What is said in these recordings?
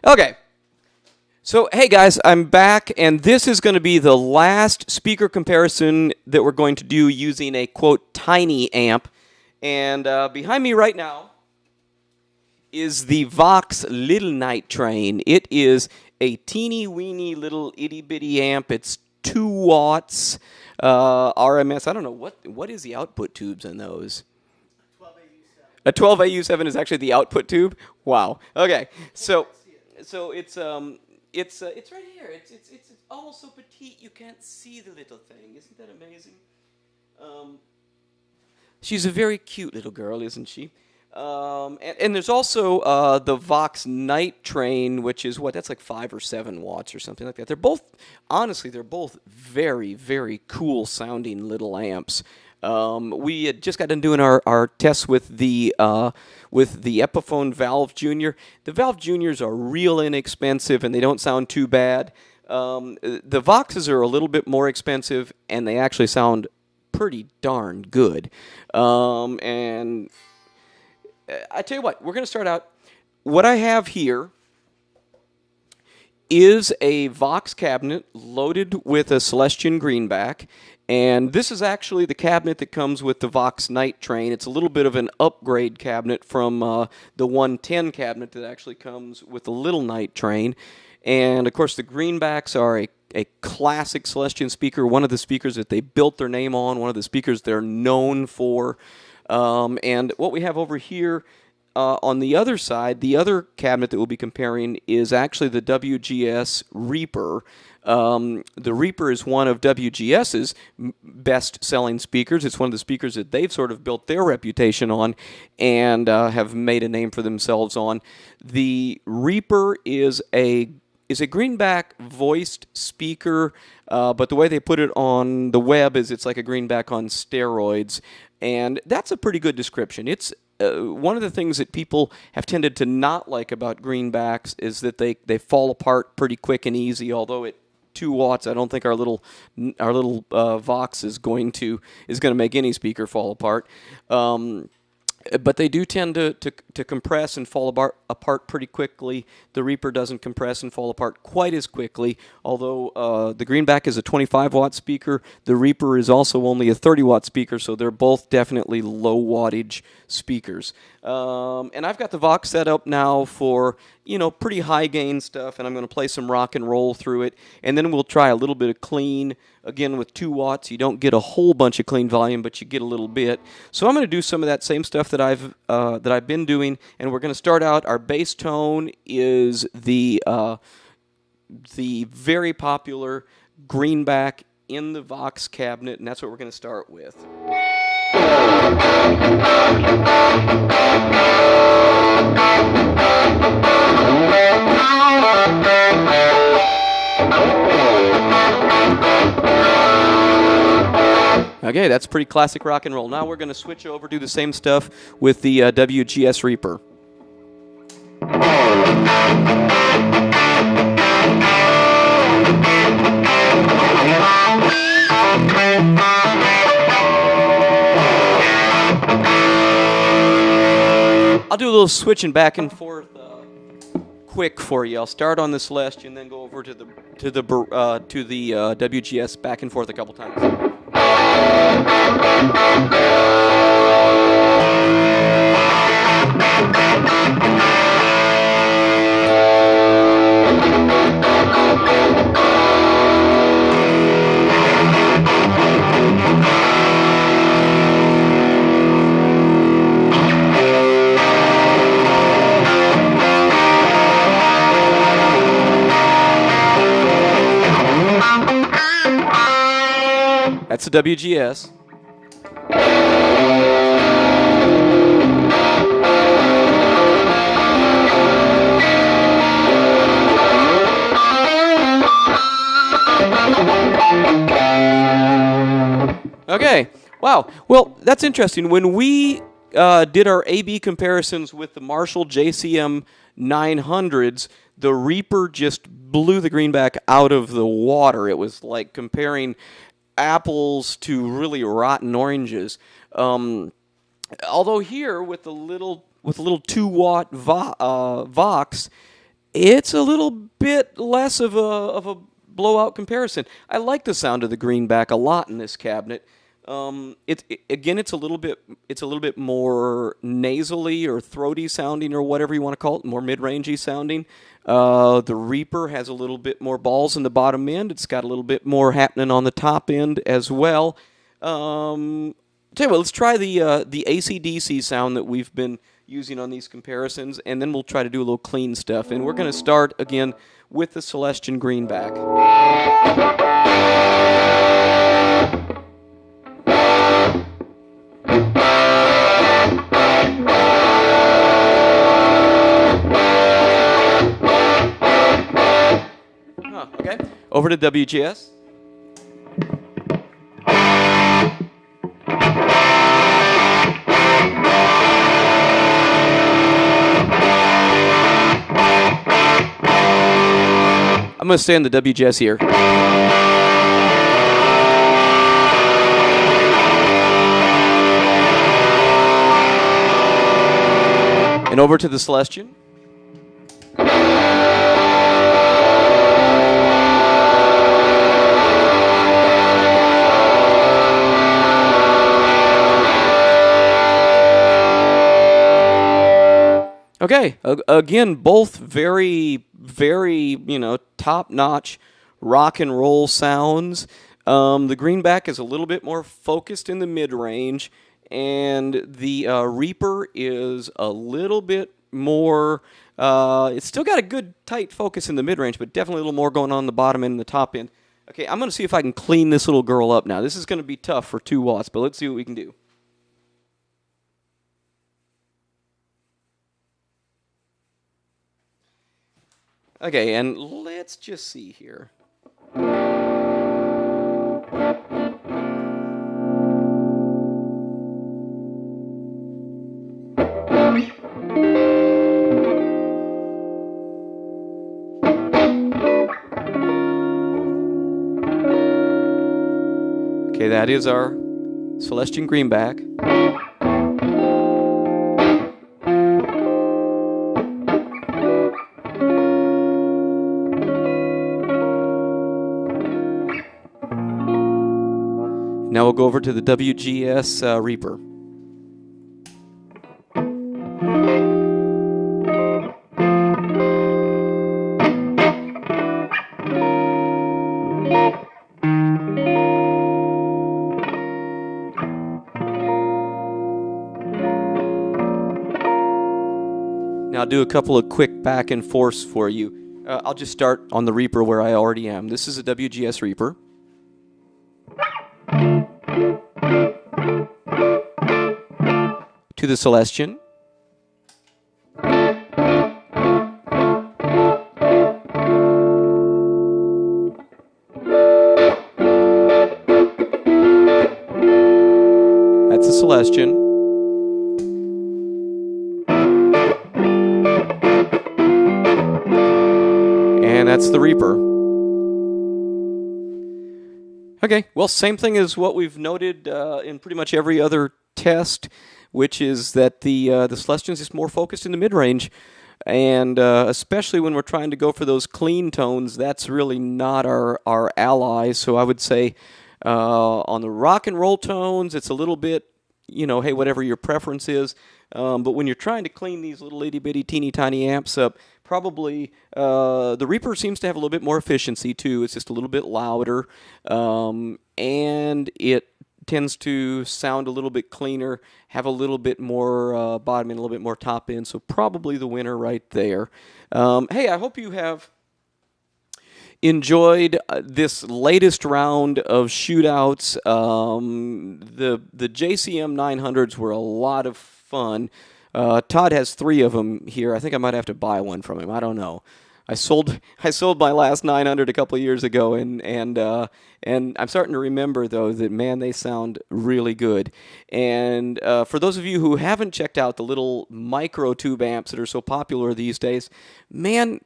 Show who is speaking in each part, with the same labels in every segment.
Speaker 1: Okay. So, hey guys, I'm back, and this is going to be the last speaker comparison that we're going to do using a, quote, tiny amp. And behind me right now is the Vox Lil Night Train. It is a teeny-weeny little itty-bitty amp. It's 2 watts RMS. I don't know, what is the output tubes in those? A 12AU7 is actually the output tube? Wow. Okay, so it's right here. It's almost so petite you can't see the little thing. Isn't that amazing? She's a very cute little girl, isn't she? And there's also the Vox Night Train, which is that's like 5 or 7 watts or something like that. They're both, honestly, very, very cool sounding little amps. We had just got done doing our tests with the Epiphone Valve Junior. The Valve Juniors are real inexpensive and they don't sound too bad. The Voxes are a little bit more expensive and they actually sound pretty darn good. And I tell you what, we're going to start out. What I have here is a Vox cabinet loaded with a Celestion Greenback. And this is actually the cabinet that comes with the Vox Night Train. It's a little bit of an upgrade cabinet from the 110 cabinet that actually comes with the little Night Train. And, of course, the Greenbacks are a classic Celestion speaker, one of the speakers that they built their name on, one of the speakers they're known for. And what we have over here on the other side, the other cabinet that we'll be comparing is actually the WGS Reaper. The Reaper is one of WGS's best-selling speakers. It's one of the speakers that they've sort of built their reputation on and have made a name for themselves on. The Reaper is a Greenback voiced speaker, but the way they put it on the web is it's like a Greenback on steroids, and that's a pretty good description. It's one of the things that people have tended to not like about Greenbacks is that they fall apart pretty quick and easy, although at 2 watts, I don't think our little Vox is going to make any speaker fall apart. But they do tend to compress and fall apart pretty quickly. The Reaper doesn't compress and fall apart quite as quickly, although the Greenback is a 25-watt speaker. The Reaper is also only a 30-watt speaker, so they're both definitely low-wattage speakers. And I've got the Vox set up now for, pretty high-gain stuff, and I'm going to play some rock and roll through it. And then we'll try a little bit of clean. Again, with 2 watts, you don't get a whole bunch of clean volume, but you get a little bit. So I'm going to do some of that same stuff that I've been doing, and we're going to start out. Our bass tone is the very popular Greenback in the Vox cabinet, and that's what we're going to start with. Okay, that's pretty classic rock and roll. Now we're going to switch over, do the same stuff with the WGS Reaper. I'll do a little switching back and forth quick for you. I'll start on the Celestion, then go over to the WGS back and forth a couple times. That's the WGS. Okay, wow. Well, that's interesting. When we did our A/B comparisons with the Marshall JCM 900s, the Reaper just blew the Greenback out of the water. It was like comparing apples to really rotten oranges. Although here with the little 2-watt Vox, it's a little bit less of a blowout comparison. I like the sound of the Greenback a lot in this cabinet. It's a little bit more nasally or throaty sounding or whatever you want to call it, more mid-rangey sounding. The Reaper has a little bit more balls in the bottom end. It's got a little bit more happening on the top end as well. Tell you what, let's try the AC/DC sound that we've been using on these comparisons, and then we'll try to do a little clean stuff. And we're going to start again with the Celestion Greenback. Okay, over to WGS. I'm going to stay on the WGS here. And over to the Celestion. Okay, again, both very, very, top-notch rock and roll sounds. The Greenback is a little bit more focused in the mid-range, and the Reaper is a little bit more, it's still got a good tight focus in the mid-range, but definitely a little more going on in the bottom end and the top end. Okay, I'm going to see if I can clean this little girl up now. This is going to be tough for 2 watts, but let's see what we can do. Okay, and let's just see here. Okay, that is our Celestion Greenback. Now we'll go over to the WGS Reaper. Now I'll do a couple of quick back and forths for you. I'll just start on the Reaper where I already am. This is a WGS Reaper. To the Celestion. That's the Celestion. And that's the Reaper. Okay, well, same thing as what we've noted in pretty much every other test, which is that the Celestion is just more focused in the mid-range, and especially when we're trying to go for those clean tones, that's really not our ally. So I would say on the rock and roll tones, it's a little bit, hey, whatever your preference is. But when you're trying to clean these little itty-bitty, teeny-tiny amps up, probably the Reaper seems to have a little bit more efficiency, too. It's just a little bit louder, and it tends to sound a little bit cleaner, have a little bit more bottom end, a little bit more top end, so probably the winner right there. Hey, I hope you have enjoyed this latest round of shootouts. The JCM 900s were a lot of fun. Todd has 3 of them here. I think I might have to buy one from him. I don't know. I sold my last 900 a couple of years ago, and And I'm starting to remember, though, that, man, they sound really good. And for those of you who haven't checked out the little micro tube amps that are so popular these days, man,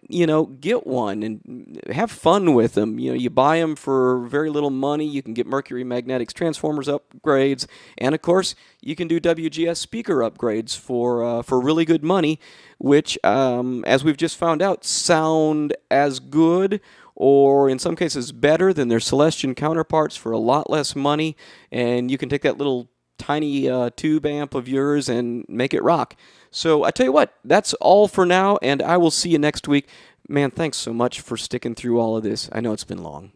Speaker 1: get one and have fun with them. You buy them for very little money. You can get Mercury Magnetics transformers upgrades, and of course, you can do WGS speaker upgrades for really good money, which, as we've just found out, sound as good or in some cases better than their Celestion counterparts for a lot less money, and you can take that little tiny tube amp of yours and make it rock. So I tell you what, that's all for now, and I will see you next week. Man, thanks so much for sticking through all of this. I know it's been long.